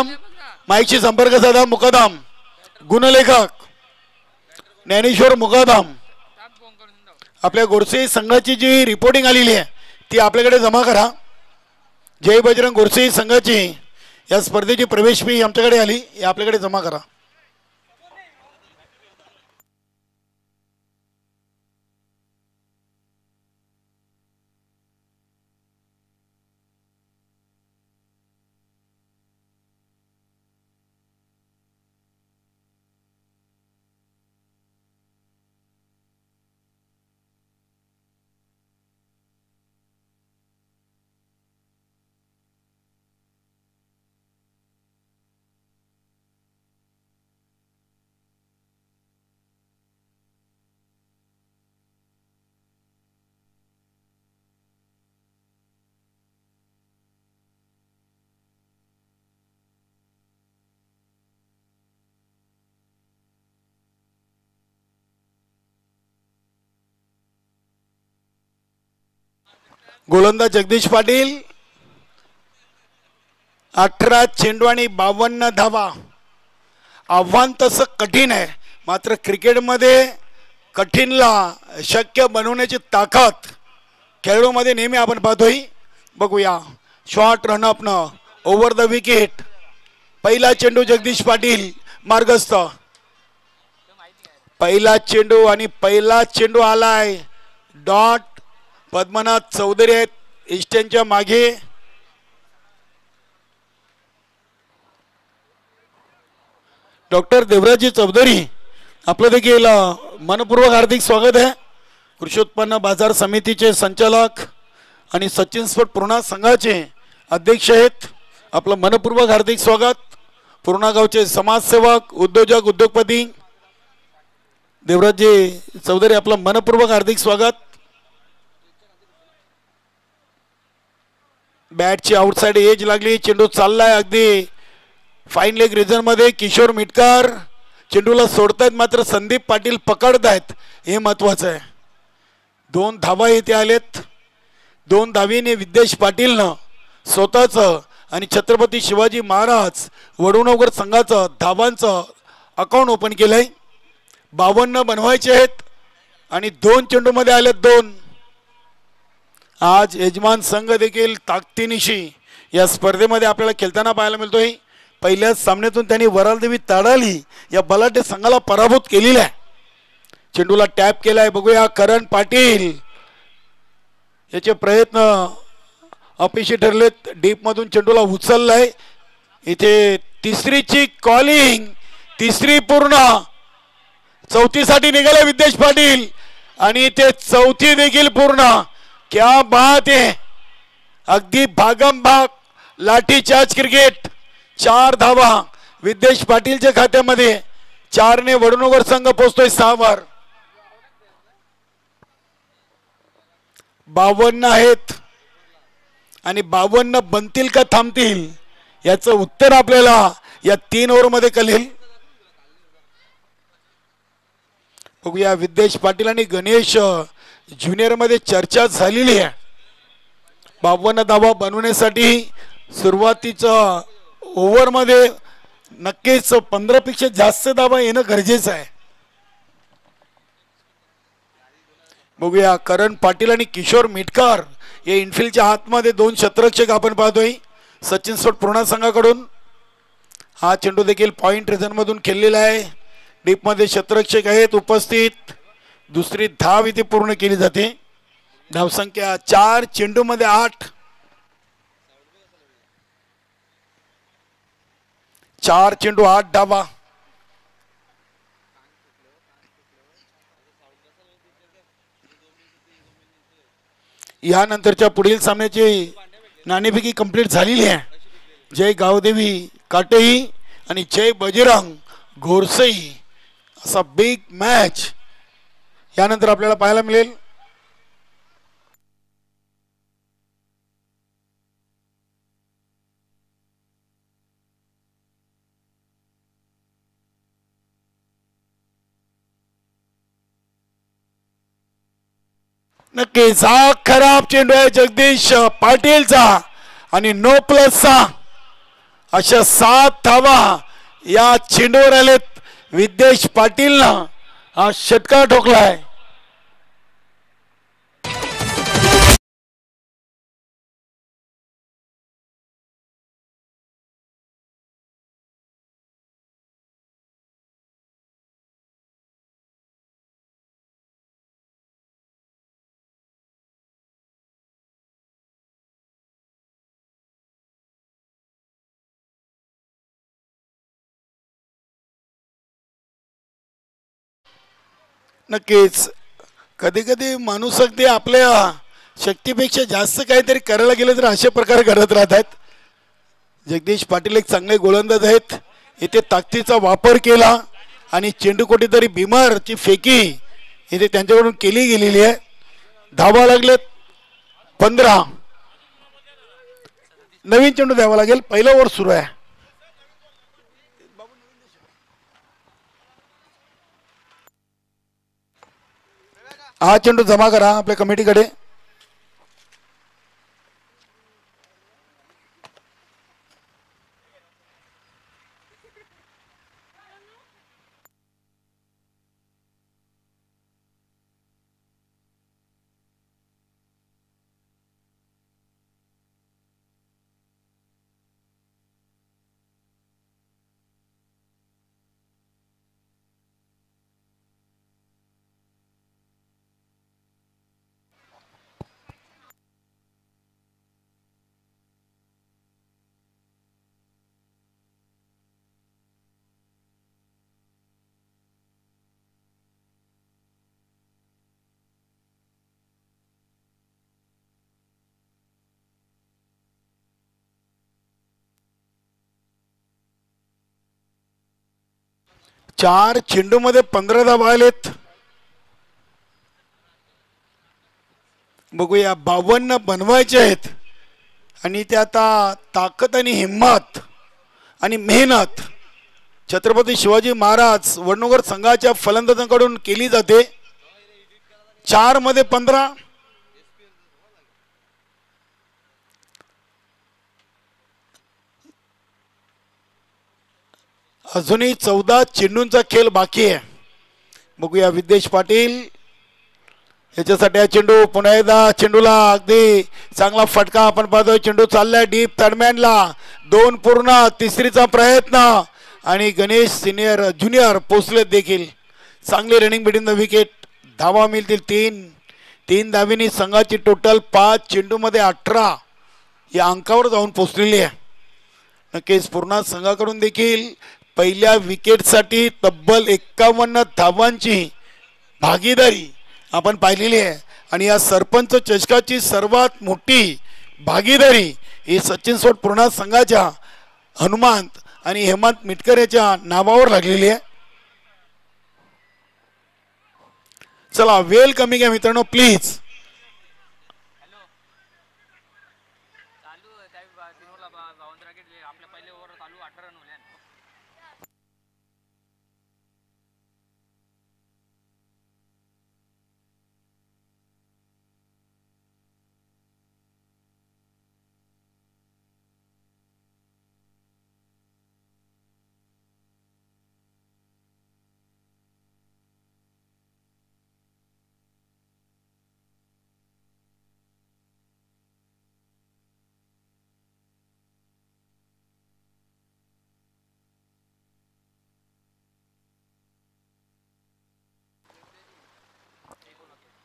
मुकादम माईकशी संपर्क साधा. मुकादम गुणलेखक ज्ञानेश्वर मुकादम. आपल्या गोरसे संघाची जी रिपोर्टिंग आलेली आहे ती आपल्याकडे जमा करा. जय बजरंग गोरसे संघाची या स्पर्धेची प्रवेश फी आमच्याकडे आली, हे आपल्याकडे जमा करा. गोलंदाज जगदीश पाटील. 18 चेंडू आणि 52 धावा. आव्हान तसं कठीण आहे, मात्र क्रिकेटमध्ये कठीणला शक्य बनवण्याची ताकद खेळाडूमध्ये नेहमी आपण पाहतोय. बघूया शॉर्ट रनअपनं ओव्हर द विकेट. पहिला चेंडू जगदीश पाटील मार्गस्थ. पहिला चेंडू आणि पहिला चेंडू आलाय. डॉट पद्मनाथ चौधरी आहेत इस्टनच्या मागे. डॉक्टर देवराजी चौधरी आपलं देखील मनपूर्वक हार्दिक स्वागत आहे. कृषी उत्पन्न बाजार समितीचे संचालक आणि सचिन स्पोर्ट पूर्णा संघाचे अध्यक्ष आहेत. आपलं मनपूर्वक हार्दिक स्वागत. पूर्णा गावचे समाजसेवक उद्योजक उद्योगपती देवराजी चौधरी आपलं मनपूर्वक हार्दिक स्वागत. बॅटची आउटसाइड एज लागली. चेंडू चाललाय अगदी फाईन लेग रिजन मध्ये. किशोर मिटकर चेंडूला सोडतायत, मात्र संदीप पाटील पकडतायत, हे महत्वाचं आहे. 2 धावा येथे आलेत. 2 धावीने विद्येश पाटीलनं स्वतःचं आणि छत्रपती शिवाजी महाराज वडुणगर संघाचं धावांचं अकाउंट ओपन केलंय. 52 बनवायचे आहेत आणि 2 चेंडूमध्ये आलेत 2. आज यजमान संघ देखील ताकदीनिशी या स्पर्धेमध्ये आपल्याला खेळताना पाहायला मिळतोय. पहिल्याच सामन्यातून त्यांनी वरालदेवी ताडाली या बलाढ्य संघाला पराभूत केलेला आहे. चेंडूला टॅप केलाय. बघूया करण पाटील याचे प्रयत्न अपयशी ठरलेत. डीप मधून चेंडूला उचललाय. इथे तिसरीची कॉलिंग. तिसरी पूर्ण. चौथीसाठी निघाले विद्येश पाटील आणि इथे चौथी देखील पूर्ण. क्या बात है. अगदी भागम भाग लाठी चार्ज क्रिकेट. 4 धावा विद्येश पाटीलच्या खात्यामध्ये. 4 ने वडुणगर संघ पोहोचतोय 6 वर. 52 आहेत आणि 52 बनतील का थांबतील याचं उत्तर आपल्याला या 3 ओव्हर मध्ये कळेल. बघूया विद्येश पाटील आणि गणेश ज्युनियर मध्ये चर्चा झालेली आहे. 52 धावा बनवण्यासाठी सुरुवातीच्या ओव्हर मध्ये नक्कीच 15 पेक्षा जास्त धावा येणं गरजेचं आहे. बघूया करण पाटील आणि किशोर मिटकर या इनफिल्डच्या हातमध्ये 2 क्षेत्ररक्षक आपण पाहतोय सचिन स्पोर्ट पूर्णा संघाकडून. हा चेंडू देखील पॉइंट रिजन मधून खेळलेला आहे. डीप मध्ये क्षेत्ररक्षक आहेत उपस्थित. दुसरी धाव इथे पूर्ण केली जाते. धावसंख्या 4 चेंडू मध्ये 8. 4 चेंडू 8 धावा. यानंतरच्या पुढील सामन्याची नाणेफेकी कंप्लीट झालेली आहे. जय गावदेवी काटेही आणि जय बजरंग घोरसई असा बिग मॅच यानंतर आपल्याला पाहायला मिळेल. नक्कीच हा खराब चेंडू आहे जगदीश पाटीलचा आणि नो प्लसचा. अशा 7 धावा या चेंडूवर आलेत. विद्येश पाटीलनं हा षटकार ठोकलाय. नक्कीच कधी कधी माणूस अगदी आपल्या शक्तीपेक्षा जास्त काहीतरी करायला गेलं तर असे प्रकार घडत राहतात. जगदीश पाटील एक चांगले गोलंदाज आहेत. इथे ताकदीचा वापर केला आणि चेंडू कुठेतरी भीमरची फेकी इथे त्यांच्याकडून केली गेलेली आहे. धावा लागलेत 15. नवीन चेंडू द्यावा लागेल. पहिला ओव्हर सुरू आहे. हा चेंडू जमा करा आपल्या कमिटीकडे. चार चेंडू मध्ये 15 धावा आलेत. बघूया 52 बनवायचे आहेत आणि ते आता ताकद आणि हिम्मत आणि मेहनत छत्रपती शिवाजी महाराज वडनगर संघाच्या फलंदाजांकडून केली जाते. 4 मध्ये 15. अजूनही 14 चेंडूंचा खेळ बाकी आहे. बघूया विद्येश पाटील याच्यासाठी हा चेंडू पुन्हा एकदा चेंडूला अगदी चांगला फटका आपण पाहतोय. चेंडू चाललाय डीप तडम्यानला 2 पूर्ण. तिसरीचा प्रयत्न आणि गणेश सिनियर ज्युनियर पोचले देखील. चांगली रनिंग बिटवीन द विकेट. धावा मिळतील 3 धावींनी संघाची टोटल 5 चेंडूमध्ये 18 या अंकावर जाऊन पोचलेली आहे. नक्कीच पूर्ण संघाकडून देखील पहिल्या विकेटसाठी तब्बल 51 धावांची भागीदारी आपण पाहिलेली आहे आणि या सरपंच चषकाची सर्वात मोठी भागीदारी ही सचिन सोट पूर्ण संघाच्या हनुमंत आणि हेमंत मिटकर याच्या नावावर लागलेली आहे. चला वेल कमी घ्या मित्रांनो प्लीज.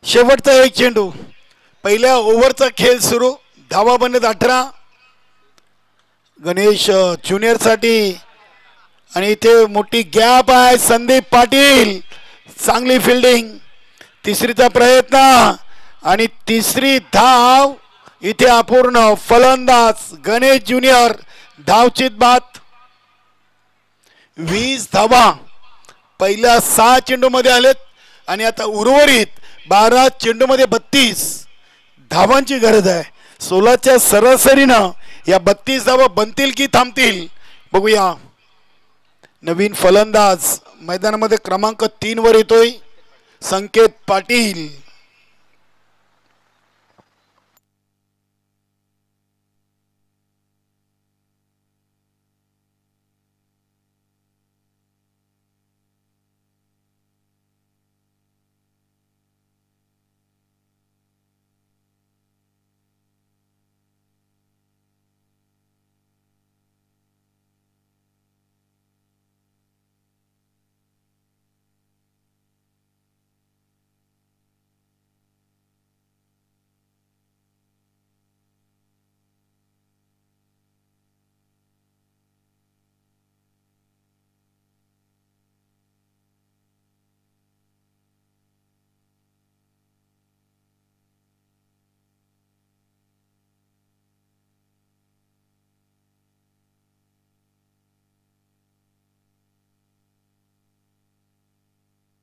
शेवटचा एक चेंडू. पहिल्या ओव्हरचा खेळ सुरू. धावा बनत 18 गणेश ज्युनियर साठी आणि इथे मोठी गॅप आहे. संदीप पाटील चांगली फिल्डिंग. तिसरीचा प्रयत्न आणि तिसरी धाव इथे अपूर्ण. फलंदाज गणेश ज्युनियर धावचित बाद. 20 धावा पहिल्या 6 चेंडू मध्ये आलेत आणि आता उर्वरित 12 चेंडू मध्ये 32 धावांची गरज आहे. 16च्या सरासरीनं या 32 धावा बनतील की थांबतील बघूया. नवीन फलंदाज मैदानामध्ये क्रमांक 3 वर येतोय संकेत पाटील.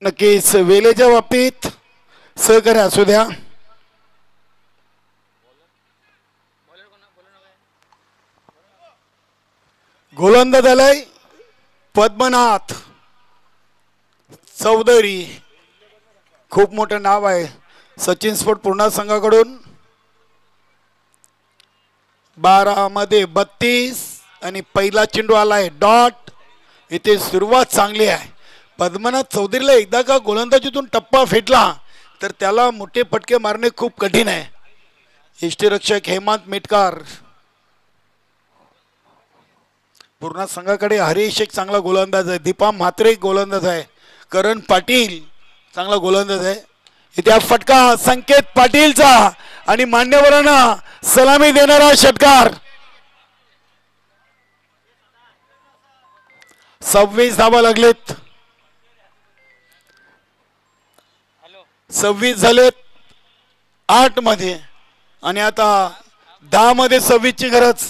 नक्कीच वेलेच्या बाबतीत सहकार्य असू द्या. गोलंदाज आलाय पद्मनाथ चौधरी, खूप मोठं नाव आहे सचिन स्पोर्ट पूर्णा संघाकडून. 12 मध्ये 32 आणि पहिला चेंडू आलाय डॉट. इथे सुरुवात चांगली आहे. पद्मनाथ चौधरीला एकदा का गोलंदाजीतून टप्पा फेटला तर त्याला मोठे फटके मारणे खूप कठीण आहे. यष्टीरक्षक हेमंत मिटकार. पूर्णा संघाकडे हरीश एक चांगला गोलंदाज आहे. दीपा म्हात्रे गोलंदाज आहे. करण पाटील चांगला गोलंदाज आहे. इथे फटका संकेत पाटीलचा आणि मान्यवरांना सलामी देणारा षटकार. 26 धावा लागलेत. 26 झालेत 8 मध्ये आणि आता 10 मध्ये 26 ची गरज.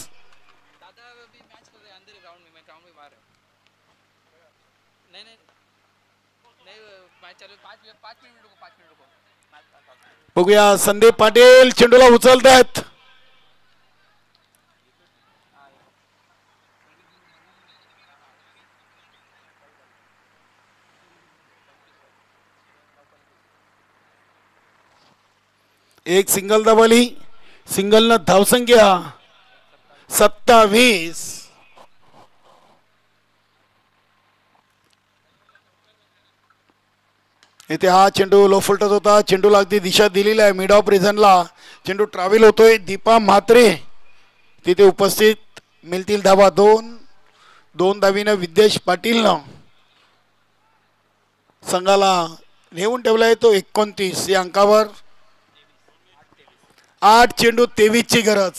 बघूया संदीप पाटील चेंडूला उचलत आहेत. एक सिंगल दाबली. सिंगल न धावसंख्या 27. इथे हा चेंडू लो फुलटत होता. चेंडूला अगदी दिशा दिलेली आहे मिड ऑफ रिझनला. चेंडू ट्रॅव्हल होतोय. दीपा म्हात्रे तिथे उपस्थित. मिळतील धावा 2 धावीनं विद्येश पाटीलनं संघाला नेऊन ठेवला आहे तो 29 या अंकावर. 8 चेंडू 23 ची गरज.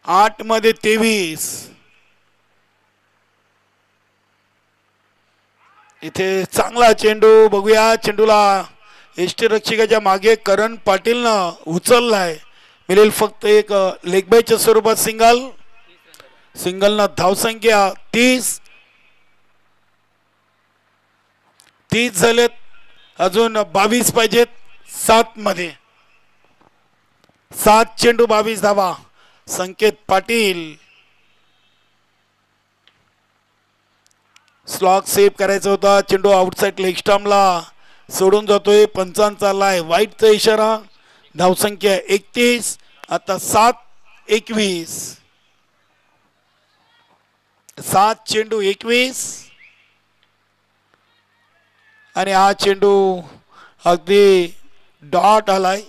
8 मध्ये 23. इथे चांगला चेंडू. बघूया चेंडूला यष्टीरक्षकाच्या मागे करण पाटीलनं उचललाय. मिळेल फक्त एक लेग बायच्या स्वरूपात सिंगल. सिंगलनं धावसंख्या 30 झालेत. अजून 22 पाहिजेत 7 मध्ये. 7 चेंडू 22 धावा. संकेत पाटील स्लॉग सेव्ह करायचा होता. चेंडू आउटसाइड लेग स्टंपला सोडून जातोय. पंचांचा लाय वाईटचा इशारा. धावसंख्या 31. आता 7-21. 7 चेंडू 21 आणि हा चेंडू अगदी डॉट आलाय.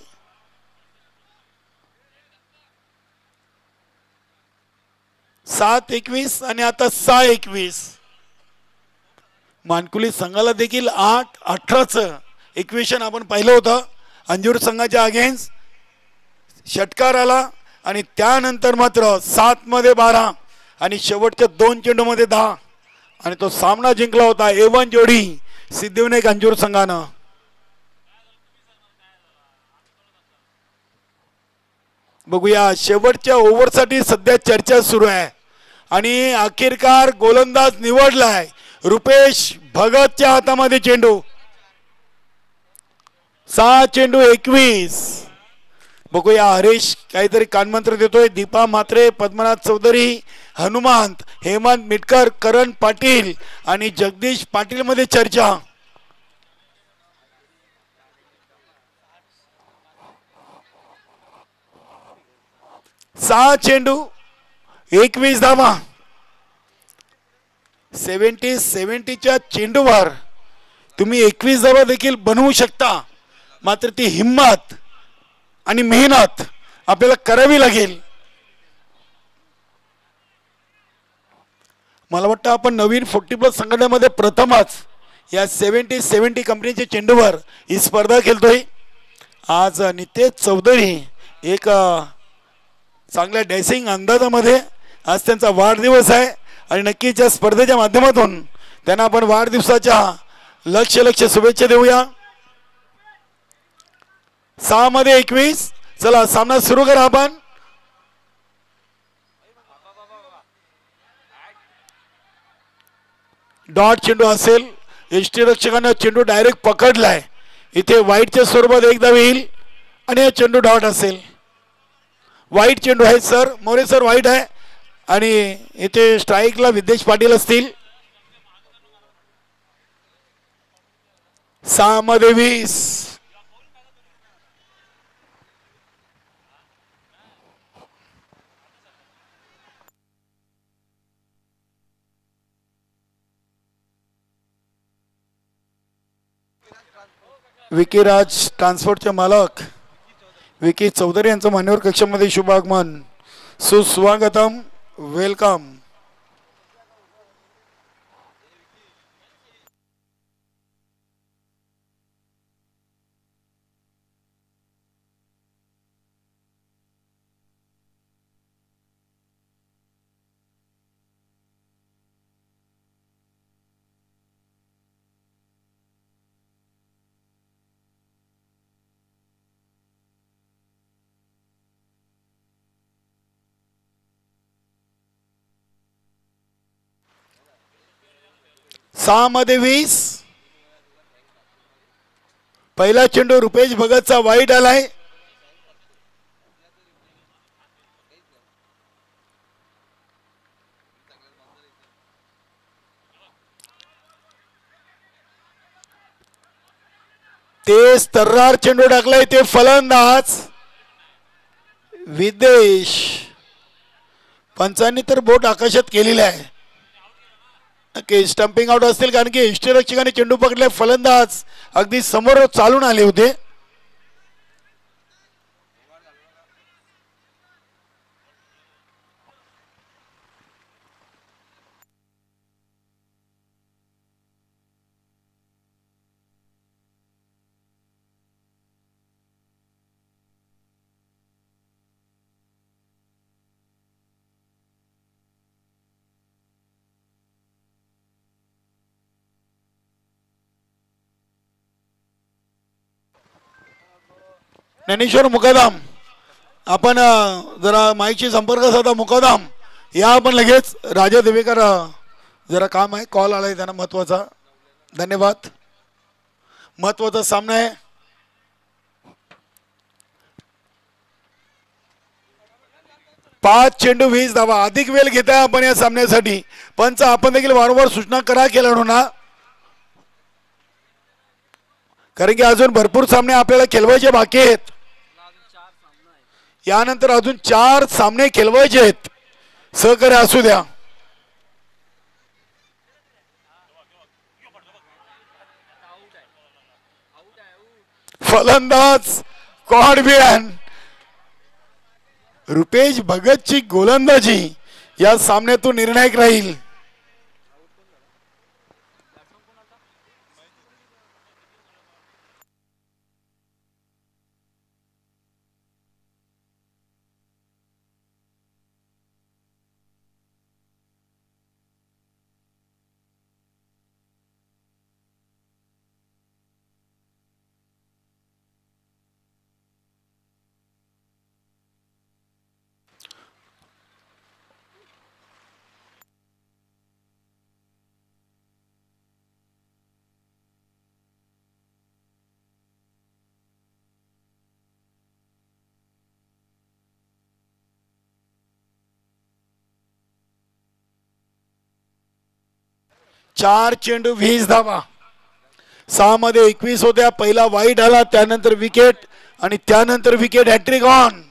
7-21 आणि आता 6-21. मानकुली संघाला देखील 8-18चं इक्वेशन आपण पाहिलं होतं. अंजूर संघाच्या अगेन्स्ट षटकार आला आणि त्यानंतर मात्र 7 मध्ये 12 आणि शेवटच्या 2 चेंडूमध्ये 10 आणि तो सामना जिंकला होता A1 जोडी सिद्धिविनायक अंजूर संघानं. बघूया शेवटच्या ओव्हरसाठी सध्या चर्चा सुरू आहे आणि अखेरकार गोलंदाज निवडलाय. रुपेश भगतच्या हातामध्ये चेंडू. 6 चेंडू 21. बघूया हरीश काहीतरी कानमंत्र देतोय. दीपा म्हात्रे, पद्मनाथ चौधरी, हनुमंत, हेमंत मिटकर, करण पाटील आणि जगदीश पाटील मध्ये चर्चा. सहा चेंडू 21 धावा. 70-70च्या चेंडूवर तुम्ही 21 धावा देखील बनवू शकता. मात्र ती हिम्मत आणि मेहनत आपल्याला करावी लागेल. मला वाटतं आपण नवीन 40+ संघटनेमध्ये प्रथमच या 70-70 कंपनीच्या चेंडूवर ही स्पर्धा खेळतोय. आज नितेश चौधरी एक चांगल्या डॅसिंग अंदाजामध्ये. आज त्यांचा वाढदिवस आहे आणि नक्कीच या स्पर्धेच्या माध्यमातून त्यांना आपण वाढदिवसाच्या लक्ष शुभेच्छा देऊया. 6 मध्ये 21. चला सामना सुरू करा आपण. डॉट चेंडू असेल यष्टी रक्षकानं चेंडू डायरेक्ट पकडलाय. इथे वाईटच्या स्वरूपात एकदा होईल आणि हा चेंडू डॉट असेल. वाईट चेंडू आहे सर, मोरे सर वाईट आहे आणि इथे स्ट्राईकला विद्येश पाटील असतील. 6 मध्ये 20. विकीराज ट्रान्सपोर्टचे मालक विकी चौधरी यांचं मान्यवर कक्षामध्ये शुभ आगमन. सुस्वागतम, वेलकम. सहा मध्ये 20. पहिला चेंडू रुपेश भगतचा वाईट आलाय. तेज तर्रार चेंडू टाकलाय ते फलंदाज विदेश. पंचांनी तर बोट आकाशात केलेली आहे. स्टंपिंग आउट असतील कारण की यष्टीरक्षकाने चेंडू पकडले. फलंदाज अगदी समोर चालून आले होते. ज्ञानेश्वर मुकादम, आपण जरा माईकशी संपर्क साधा. मुकादम या आपण लगेच. राजा देवेकर जरा काम आहे, कॉल आलाय त्यांना महत्वाचा. धन्यवाद. महत्वाचा सामना आहे. पाच चेंडू 20 धावा. अधिक वेळ घेताय आपण या सामन्यासाठी. पंच आपण देखील वारंवार सूचना करा खेळाडूंना, कारण की अजून भरपूर सामने आपल्याला खेळवायचे बाकी आहेत. यानंतर अजून 4 सामने खेळवायचे आहेत. सहकार्य असू द्या. फलंदाज कॉडबियन रुपेश भगतची गोलंदाजी या सामन्यातून निर्णायक राहील. चार चेंडू 20 धावा. 6 मध्ये 21 होत्या. पहिला वाईट आला, त्यानंतर विकेट आणि त्यानंतर विकेट. हॅट्रिक ऑन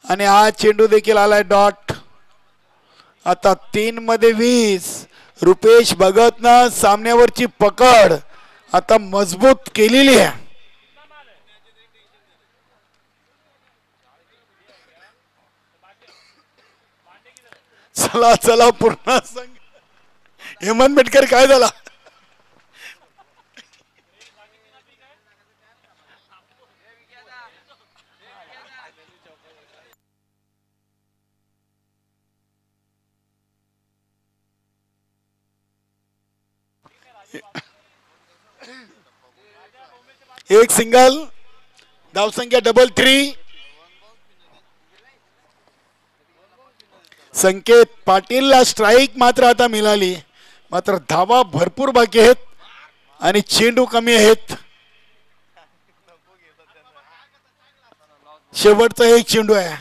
आणि हा चेंडू देखील आलाय डॉट. आता 3 मध्ये 20. रुपेश भगतनं सामन्यावरची पकड आता मजबूत केलेली आहे. चला चला पूर्ण संघ. हेमंत बेटकर काय झाला? एक सिंगल. धावसंख्या 3-3. संकेत पाटीलला स्ट्राइक मात्र आता मिळाली. मात्र धावा भरपूर बाकी आहेत आणि चेंडू कमी आहेत. शेवटचा एक चेंडू आहे.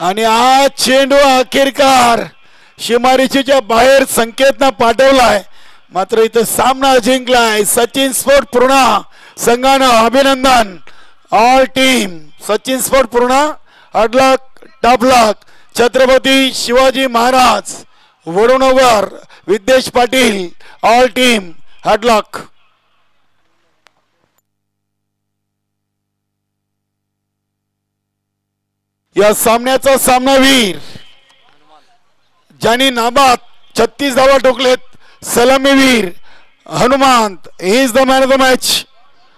आणि हा चेंडू अखेरकार सीमारेषेच्या बाहेर संकेतनं पाठवलाय. मात्र इथं सामना जिंकलाय सचिन स्पोर्ट पूर्णा संघानं. अभिनंदन all team. Sachin sport Purna hard luck top luck. Chhatrapati Shivaji Maharaj Vadunagar Vidyesh Patil all team hard luck. या सामन्याचा सामनावीर ज्यांनी नाबाद 36 धावा ठोकलेत सलामीवीर Hanumant. He is the man of the match.